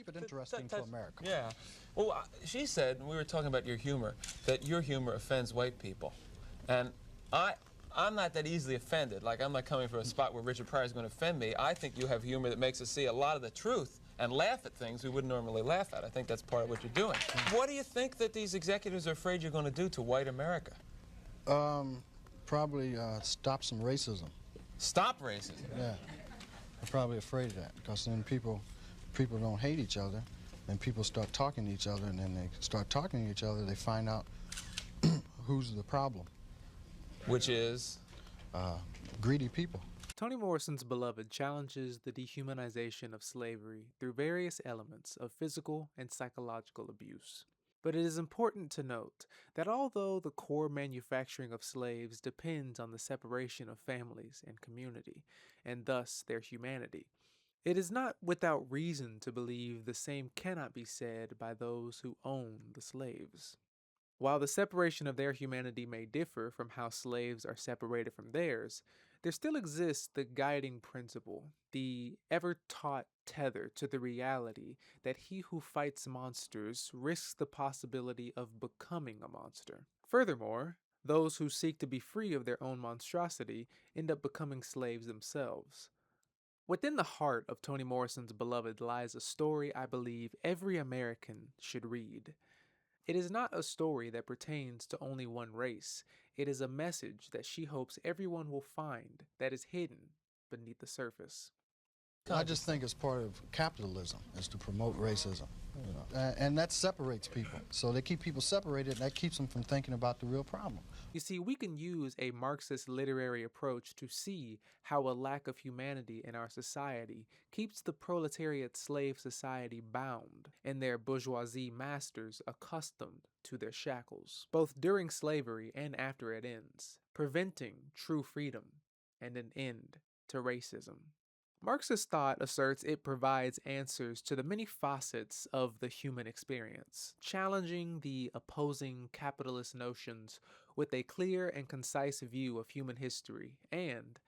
keep it interesting to America. Yeah. Well, she said, and we were talking about your humor, that your humor offends white people. And I'm not that easily offended. Like, I'm not coming from a spot where Richard Pryor is going to offend me. I think you have humor that makes us see a lot of the truth and laugh at things we wouldn't normally laugh at. I think that's part of what you're doing. What do you think that these executives are afraid you're going to do to white America? Probably stop some racism. Stop racism? Yeah. I'm probably afraid of that, because then people don't hate each other, and people start talking to each other, and then they start talking to each other, they find out who's the problem. Which is? Greedy people. Toni Morrison's Beloved challenges the dehumanization of slavery through various elements of physical and psychological abuse. But it is important to note that although the core manufacturing of slaves depends on the separation of families and community, and thus their humanity, it is not without reason to believe the same cannot be said by those who own the slaves. While the separation of their humanity may differ from how slaves are separated from theirs, there still exists the guiding principle, the ever-taught tether to the reality that he who fights monsters risks the possibility of becoming a monster. Furthermore, those who seek to be free of their own monstrosity end up becoming slaves themselves. Within the heart of Toni Morrison's Beloved lies a story I believe every American should read. It is not a story that pertains to only one race. It is a message that she hopes everyone will find that is hidden beneath the surface. I just think it's part of capitalism, is to promote racism. You know? And that separates people. So they keep people separated, and that keeps them from thinking about the real problem. You see, we can use a Marxist literary approach to see how a lack of humanity in our society keeps the proletariat slave society bound and their bourgeoisie masters accustomed to their shackles, both during slavery and after it ends, preventing true freedom and an end to racism. Marxist thought asserts it provides answers to the many facets of the human experience, challenging the opposing capitalist notions with a clear and concise view of human history and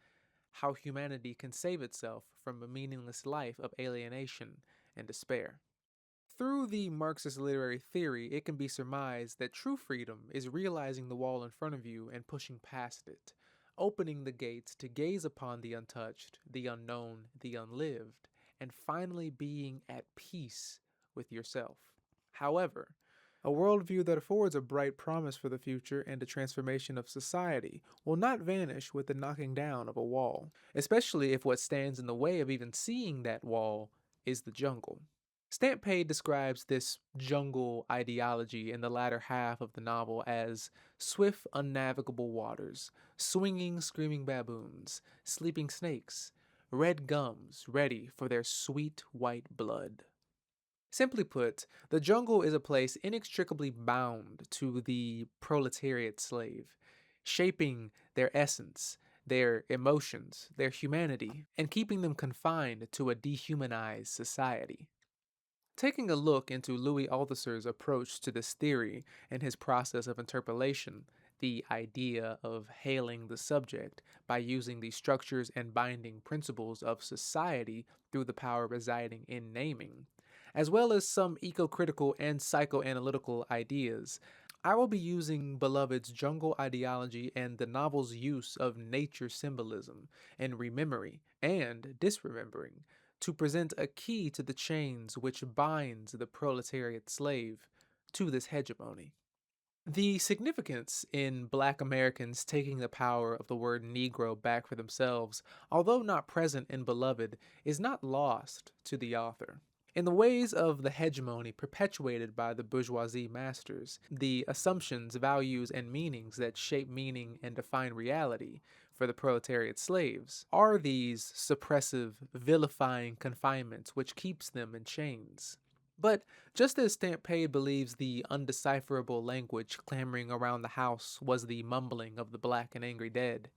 how humanity can save itself from a meaningless life of alienation and despair. Through the Marxist literary theory, it can be surmised that true freedom is realizing the wall in front of you and pushing past it, opening the gates to gaze upon the untouched, the unknown, the unlived, and finally being at peace with yourself. However, a worldview that affords a bright promise for the future and a transformation of society will not vanish with the knocking down of a wall, especially if what stands in the way of even seeing that wall is the jungle. Stampede describes this jungle ideology in the latter half of the novel as swift, unnavigable waters, swinging, screaming baboons, sleeping snakes, red gums ready for their sweet white blood. Simply put, the jungle is a place inextricably bound to the proletariat slave, shaping their essence, their emotions, their humanity, and keeping them confined to a dehumanized society. Taking a look into Louis Althusser's approach to this theory and his process of interpolation, the idea of hailing the subject by using the structures and binding principles of society through the power residing in naming, as well as some eco-critical and psychoanalytical ideas, I will be using Beloved's jungle ideology and the novel's use of nature symbolism and rememory and disremembering to present a key to the chains which binds the proletariat slave to this hegemony. The significance in Black Americans taking the power of the word Negro back for themselves, although not present in Beloved, is not lost to the author. In the ways of the hegemony perpetuated by the bourgeoisie masters, the assumptions, values, and meanings that shape meaning and define reality for the proletariat slaves are these suppressive, vilifying confinements which keeps them in chains. But just as Stampede believes the undecipherable language clamoring around the house was the mumbling of the black and angry dead,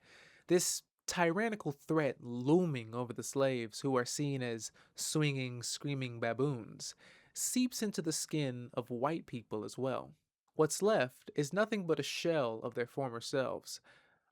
this tyrannical threat looming over the slaves who are seen as swinging, screaming baboons seeps into the skin of white people as well. What's left is nothing but a shell of their former selves,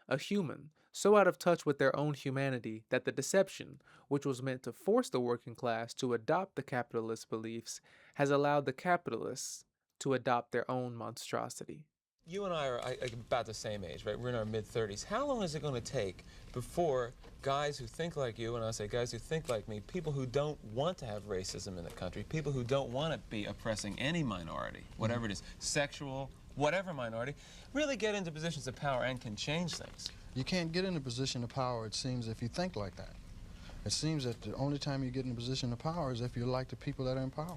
a human so out of touch with their own humanity that the deception, which was meant to force the working class to adopt the capitalist beliefs, has allowed the capitalists to adopt their own monstrosity. You and I are about the same age, right? We're in our mid-30s. How long is it going to take before guys who think like you, and I say guys who think like me, people who don't want to have racism in the country, people who don't want to be oppressing any minority, whatever it is, sexual, whatever minority, really get into positions of power and can change things? You can't get in a position of power, it seems, if you think like that. It seems that the only time you get in a position of power is if you're like the people that are in power.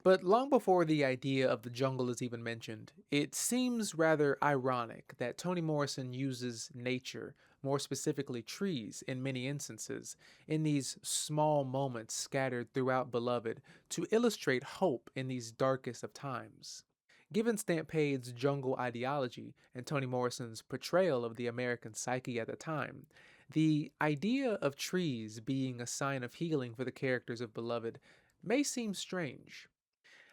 But long before the idea of the jungle is even mentioned, it seems rather ironic that Toni Morrison uses nature, more specifically trees in many instances, in these small moments scattered throughout Beloved to illustrate hope in these darkest of times. Given Stampede's jungle ideology and Toni Morrison's portrayal of the American psyche at the time, the idea of trees being a sign of healing for the characters of Beloved may seem strange.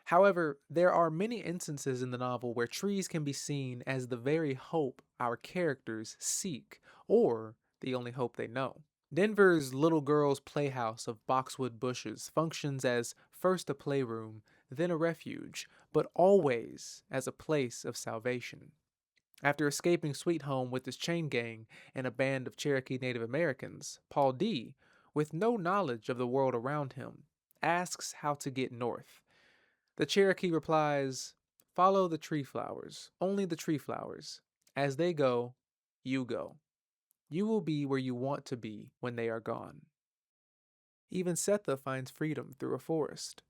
However, there are many instances in the novel where trees can be seen as the very hope our characters seek, or the only hope they know. Denver's little girl's playhouse of boxwood bushes functions as first a playroom, then a refuge, but always as a place of salvation. After escaping Sweet Home with his chain gang and a band of Cherokee Native Americans, Paul D., with no knowledge of the world around him, asks how to get north. The Cherokee replies, "Follow the tree flowers, only the tree flowers. As they go, you go. You will be where you want to be when they are gone." Even Sethe finds freedom through a forest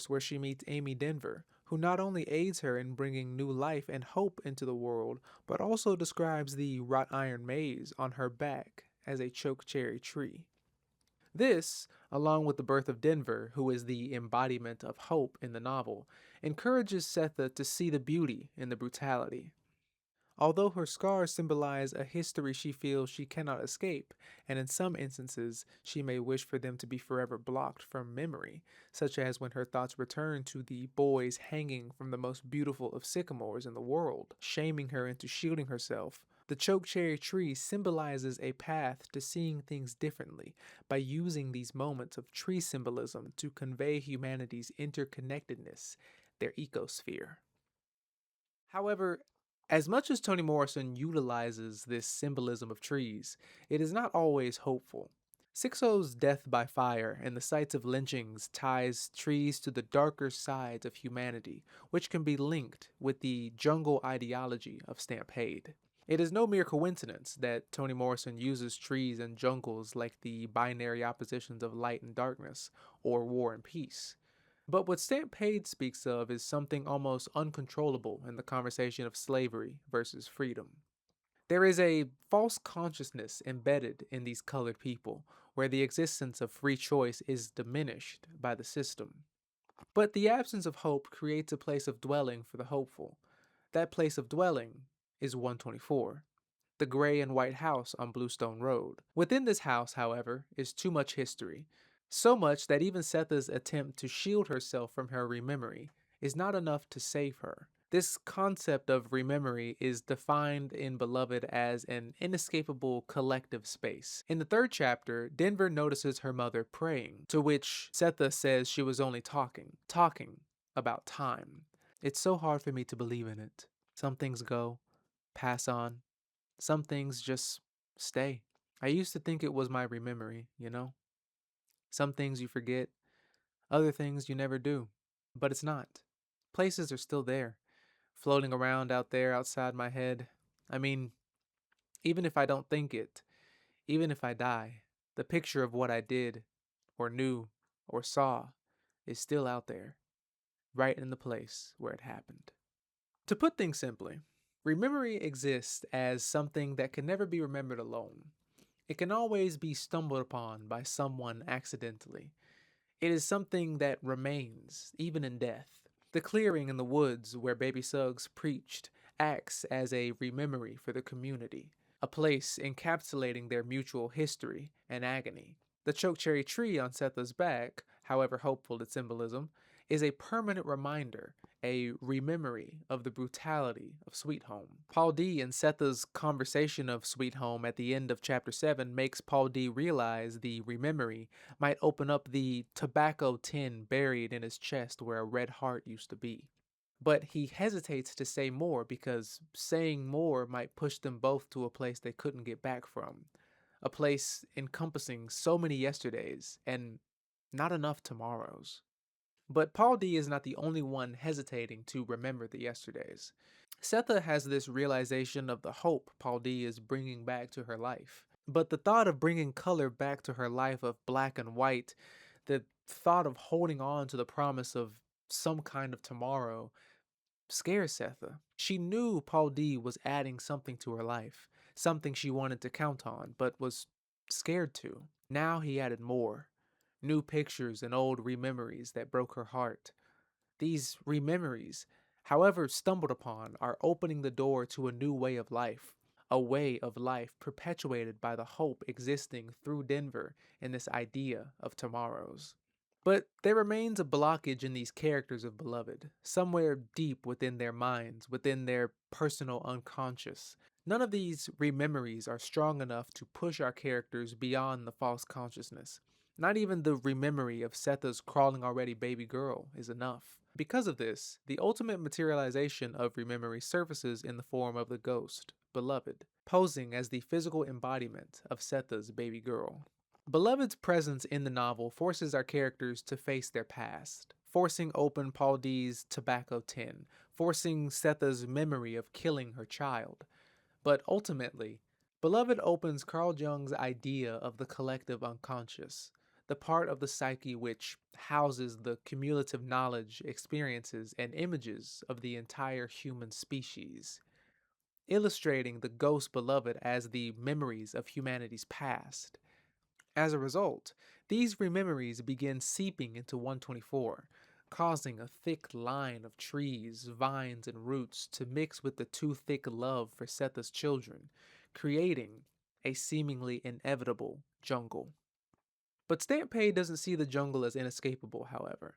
where she meets Amy Denver, who not only aids her in bringing new life and hope into the world, but also describes the wrought iron maze on her back as a chokecherry tree. This, along with the birth of Denver, who is the embodiment of hope in the novel, encourages Sethe to see the beauty in the brutality. Although her scars symbolize a history she feels she cannot escape, and in some instances she may wish for them to be forever blocked from memory, such as when her thoughts return to the boys hanging from the most beautiful of sycamores in the world, shaming her into shielding herself, the chokecherry tree symbolizes a path to seeing things differently by using these moments of tree symbolism to convey humanity's interconnectedness, their ecosphere. However, as much as Toni Morrison utilizes this symbolism of trees, it is not always hopeful. Sixo's death by fire and the sites of lynchings ties trees to the darker sides of humanity, which can be linked with the jungle ideology of Stampede. It is no mere coincidence that Toni Morrison uses trees and jungles like the binary oppositions of light and darkness, or war and peace. But what Stampede speaks of is something almost uncontrollable in the conversation of slavery versus freedom. There is a false consciousness embedded in these colored people, where the existence of free choice is diminished by the system. But the absence of hope creates a place of dwelling for the hopeful. That place of dwelling is 124, the gray and white house on Bluestone Road. Within this house, however, is too much history. So much that even Sethe's attempt to shield herself from her rememory is not enough to save her. This concept of rememory is defined in Beloved as an inescapable collective space. In the third chapter, Denver notices her mother praying, to which Sethe says she was only talking about time. It's so hard for me to believe in it. Some things go, pass on. Some things just stay. I used to think it was my rememory, you know? Some things you forget, other things you never do. But it's not. Places are still there, floating around out there outside my head. I mean, even if I don't think it, even if I die, the picture of what I did, or knew, or saw is still out there, right in the place where it happened. To put things simply, rememory exists as something that can never be remembered alone. It can always be stumbled upon by someone accidentally. It is something that remains, even in death. The clearing in the woods where Baby Suggs preached acts as a rememory for the community, a place encapsulating their mutual history and agony. The chokecherry tree on Sethe's back, however hopeful its symbolism, is a permanent reminder, a rememory of the brutality of Sweet Home. Paul D and Sethe's conversation of Sweet Home at the end of chapter 7 makes Paul D realize the rememory might open up the tobacco tin buried in his chest where a red heart used to be. But he hesitates to say more because saying more might push them both to a place they couldn't get back from. A place encompassing so many yesterdays and not enough tomorrows. But Paul D is not the only one hesitating to remember the yesterdays. Sethe has this realization of the hope Paul D is bringing back to her life. But the thought of bringing color back to her life of black and white, the thought of holding on to the promise of some kind of tomorrow, scares Sethe. She knew Paul D was adding something to her life, something she wanted to count on, but was scared to. Now he added more. New pictures and old rememories that broke her heart. These rememories, however stumbled upon, are opening the door to a new way of life. A way of life perpetuated by the hope existing through Denver and this idea of tomorrows. But there remains a blockage in these characters of Beloved, somewhere deep within their minds, within their personal unconscious. None of these rememories are strong enough to push our characters beyond the false consciousness. Not even the rememory of Sethe's crawling already baby girl is enough. Because of this, the ultimate materialization of rememory surfaces in the form of the ghost, Beloved, posing as the physical embodiment of Sethe's baby girl. Beloved's presence in the novel forces our characters to face their past, forcing open Paul D's tobacco tin, forcing Sethe's memory of killing her child. But ultimately, Beloved opens Carl Jung's idea of the collective unconscious, the part of the psyche which houses the cumulative knowledge, experiences, and images of the entire human species, illustrating the ghost Beloved as the memories of humanity's past. As a result, these rememories begin seeping into 124, causing a thick line of trees, vines, and roots to mix with the too thick love for Sethe's children, creating a seemingly inevitable jungle. But Stampede doesn't see the jungle as inescapable, however.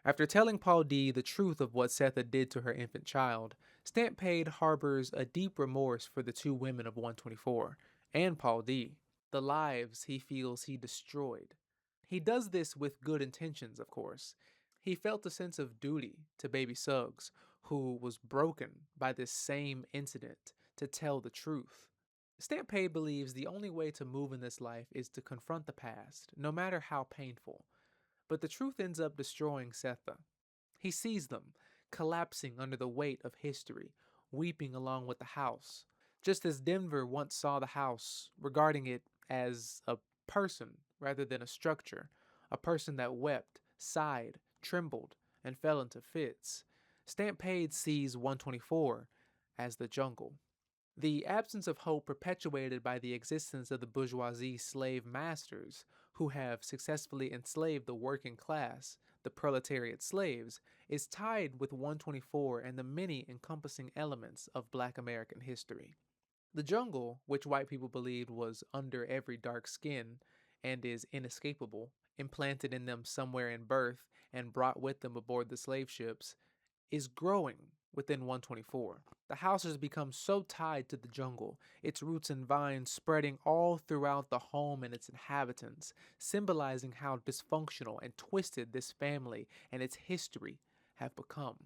After telling Paul D the truth of what Sethe did to her infant child, Stampede harbors a deep remorse for the two women of 124, and Paul D, the lives he feels he destroyed. He does this with good intentions, of course. He felt a sense of duty to baby Suggs, who was broken by this same incident, to tell the truth. Stampede believes the only way to move in this life is to confront the past, no matter how painful. But the truth ends up destroying Sethe. He sees them, collapsing under the weight of history, weeping along with the house, just as Denver once saw the house, regarding it as a person rather than a structure, a person that wept, sighed, trembled, and fell into fits. Stampede sees 124 as the jungle. The absence of hope perpetuated by the existence of the bourgeoisie slave masters who have successfully enslaved the working class, the proletariat slaves, is tied with 124 and the many encompassing elements of Black American history. The jungle, which white people believed was under every dark skin and is inescapable, implanted in them somewhere in birth and brought with them aboard the slave ships, is growing within 124. The house has become so tied to the jungle, its roots and vines spreading all throughout the home and its inhabitants, symbolizing how dysfunctional and twisted this family and its history have become.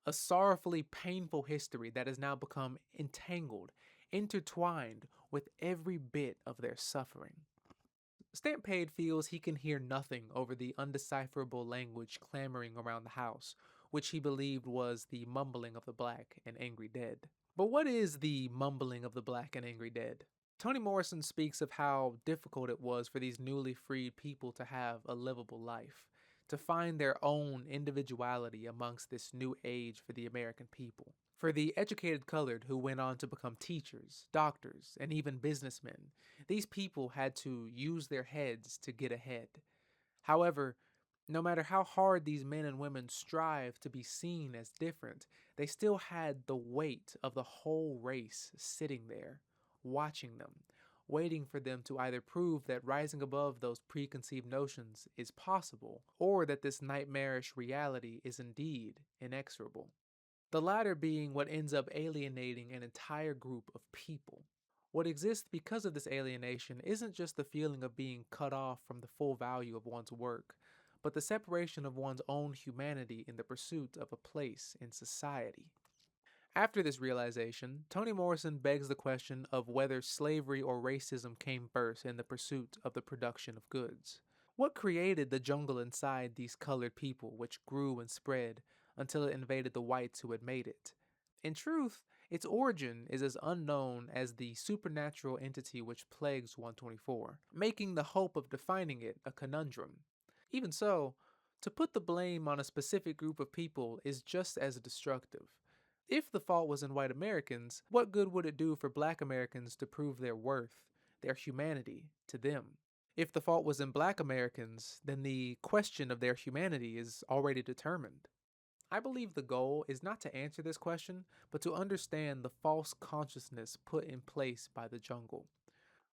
A sorrowfully painful history that has now become entangled, intertwined with every bit of their suffering. Stampede feels he can hear nothing over the undecipherable language clamoring around the house, which he believed was the mumbling of the black and angry dead. But what is the mumbling of the black and angry dead? Toni Morrison speaks of how difficult it was for these newly freed people to have a livable life, to find their own individuality amongst this new age for the American people. For the educated colored who went on to become teachers, doctors, and even businessmen, these people had to use their heads to get ahead. However, no matter how hard these men and women strive to be seen as different, they still had the weight of the whole race sitting there, watching them, waiting for them to either prove that rising above those preconceived notions is possible, or that this nightmarish reality is indeed inexorable. The latter being what ends up alienating an entire group of people. What exists because of this alienation isn't just the feeling of being cut off from the full value of one's work, but the separation of one's own humanity in the pursuit of a place in society. After this realization, Toni Morrison begs the question of whether slavery or racism came first in the pursuit of the production of goods. What created the jungle inside these colored people, which grew and spread until it invaded the whites who had made it? In truth, its origin is as unknown as the supernatural entity which plagues 124, making the hope of defining it a conundrum. Even so, to put the blame on a specific group of people is just as destructive. If the fault was in white Americans, what good would it do for black Americans to prove their worth, their humanity, to them? If the fault was in black Americans, then the question of their humanity is already determined. I believe the goal is not to answer this question, but to understand the false consciousness put in place by the jungle.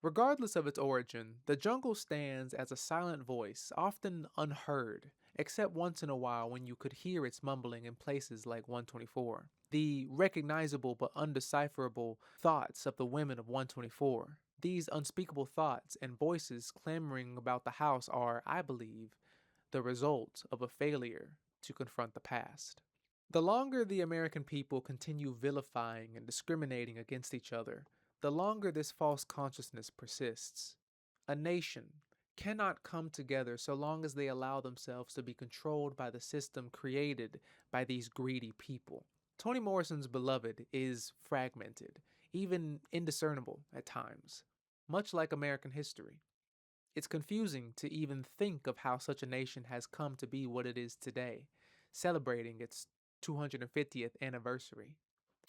Regardless of its origin, the jungle stands as a silent voice, often unheard, except once in a while when you could hear its mumbling in places like 124. The recognizable but undecipherable thoughts of the women of 124. These unspeakable thoughts and voices clamoring about the house are, I believe, the result of a failure to confront the past. The longer the American people continue vilifying and discriminating against each other, the longer this false consciousness persists. A nation cannot come together so long as they allow themselves to be controlled by the system created by these greedy people. Toni Morrison's Beloved is fragmented, even indiscernible at times, much like American history. It's confusing to even think of how such a nation has come to be what it is today, celebrating its 250th anniversary.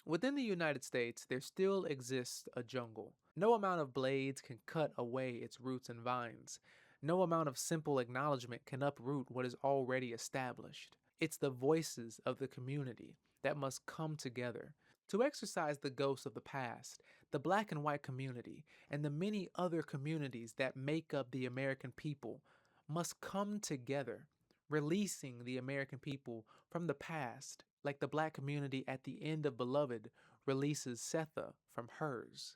Within the United States, there still exists a jungle. No amount of blades can cut away its roots and vines. No amount of simple acknowledgement can uproot what is already established. It's the voices of the community that must come together to exorcise the ghosts of the past, the black and white community, and the many other communities that make up the American people must come together, releasing the American people from the past, like the black community at the end of Beloved releases Sethe from hers.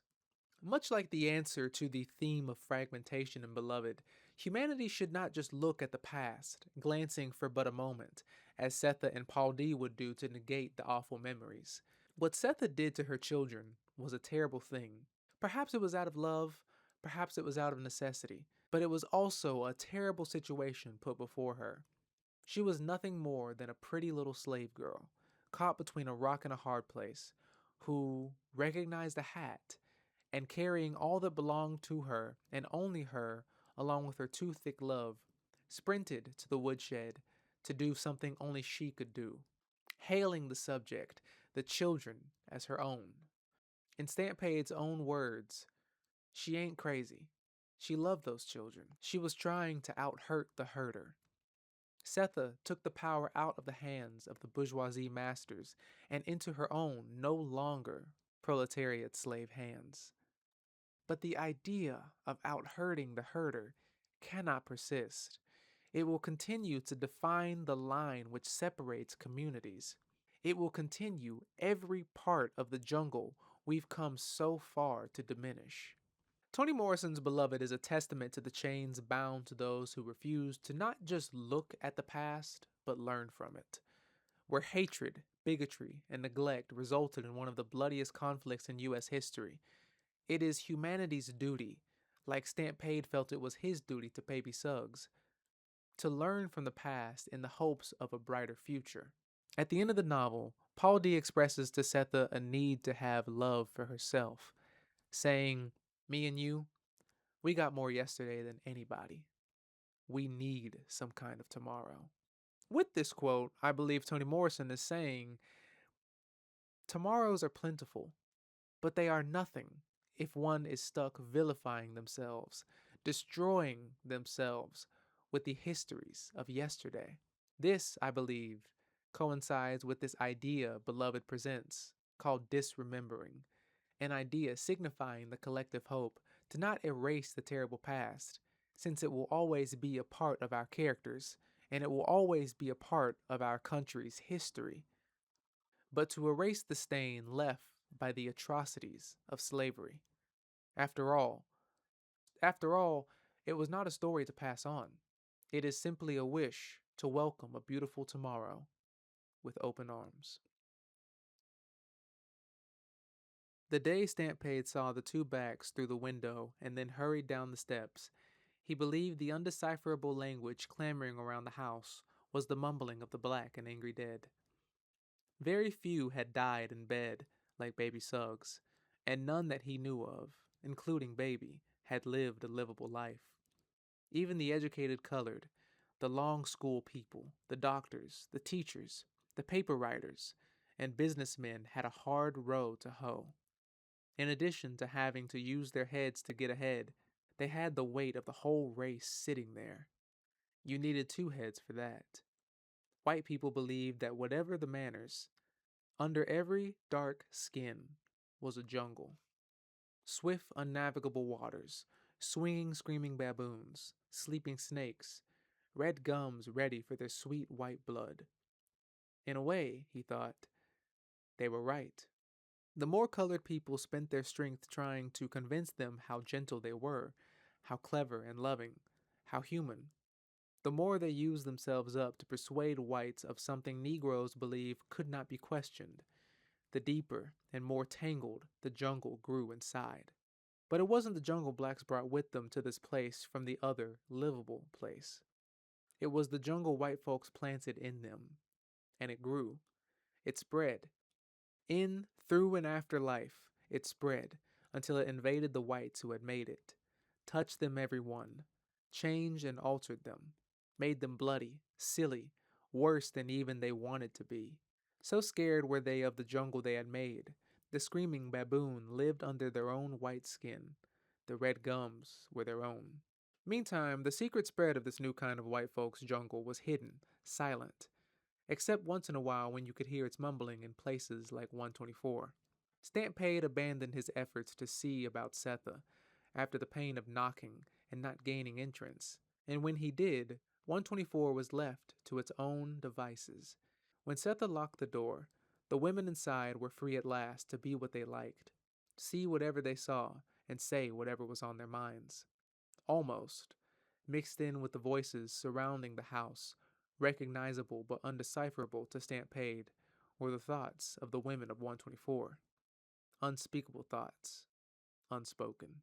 Much like the answer to the theme of fragmentation in Beloved, humanity should not just look at the past, glancing for but a moment, as Sethe and Paul D would do to negate the awful memories. What Sethe did to her children was a terrible thing. Perhaps it was out of love, perhaps it was out of necessity, but it was also a terrible situation put before her. She was nothing more than a pretty little slave girl, caught between a rock and a hard place, who recognized a hat, and carrying all that belonged to her and only her, along with her too thick love, sprinted to the woodshed to do something only she could do, hailing the subject, the children, as her own. In Stampade's own words, she ain't crazy. She loved those children. She was trying to out-hurt the herder. Sethe took the power out of the hands of the bourgeoisie masters and into her own, no longer proletariat slave hands. But the idea of out-hurting the herder cannot persist. It will continue to define the line which separates communities. It will continue every part of the jungle we've come so far to diminish. Toni Morrison's Beloved is a testament to the chains bound to those who refuse to not just look at the past, but learn from it. Where hatred, bigotry, and neglect resulted in one of the bloodiest conflicts in U.S. history, it is humanity's duty, like Stampede felt it was his duty to Baby Suggs, to learn from the past in the hopes of a brighter future. At the end of the novel, Paul D expresses to Sethe a need to have love for herself, saying, "Me and you, we got more yesterday than anybody. We need some kind of tomorrow." With this quote, I believe Toni Morrison is saying, tomorrows are plentiful, but they are nothing if one is stuck vilifying themselves, destroying themselves with the histories of yesterday. This, I believe, coincides with this idea Beloved presents, called disremembering, an idea signifying the collective hope to not erase the terrible past, since it will always be a part of our characters, and it will always be a part of our country's history, but to erase the stain left by the atrocities of slavery. After all, it was not a story to pass on. It is simply a wish to welcome a beautiful tomorrow with open arms. The day Stampede saw the two backs through the window and then hurried down the steps, he believed the undecipherable language clamoring around the house was the mumbling of the black and angry dead. Very few had died in bed, like Baby Suggs, and none that he knew of, including Baby, had lived a livable life. Even the educated colored, the long school people, the doctors, the teachers, the paper writers, and businessmen had a hard row to hoe. In addition to having to use their heads to get ahead, they had the weight of the whole race sitting there. You needed two heads for that. White people believed that whatever the manners, under every dark skin was a jungle. Swift, unnavigable waters, swinging, screaming baboons, sleeping snakes, red gums ready for their sweet white blood. In a way, he thought, they were right. The more colored people spent their strength trying to convince them how gentle they were, how clever and loving, how human, the more they used themselves up to persuade whites of something Negroes believe could not be questioned, the deeper and more tangled the jungle grew inside. But it wasn't the jungle blacks brought with them to this place from the other, livable place. It was the jungle white folks planted in them. And it grew. It spread. In, through, and after life, it spread until it invaded the whites who had made it, touched them every one, changed and altered them, made them bloody, silly, worse than even they wanted to be. So scared were they of the jungle they had made, the screaming baboon lived under their own white skin. The red gums were their own. Meantime, the secret spread of this new kind of white folks' jungle was hidden, silent, except once in a while when you could hear its mumbling in places like 124. Stampede abandoned his efforts to see about Sethe after the pain of knocking and not gaining entrance, and when he did, 124 was left to its own devices. When Sethe locked the door, the women inside were free at last to be what they liked, see whatever they saw, and say whatever was on their minds. Almost, mixed in with the voices surrounding the house, recognizable but undecipherable to Stampede, were the thoughts of the women of 124. Unspeakable thoughts, unspoken.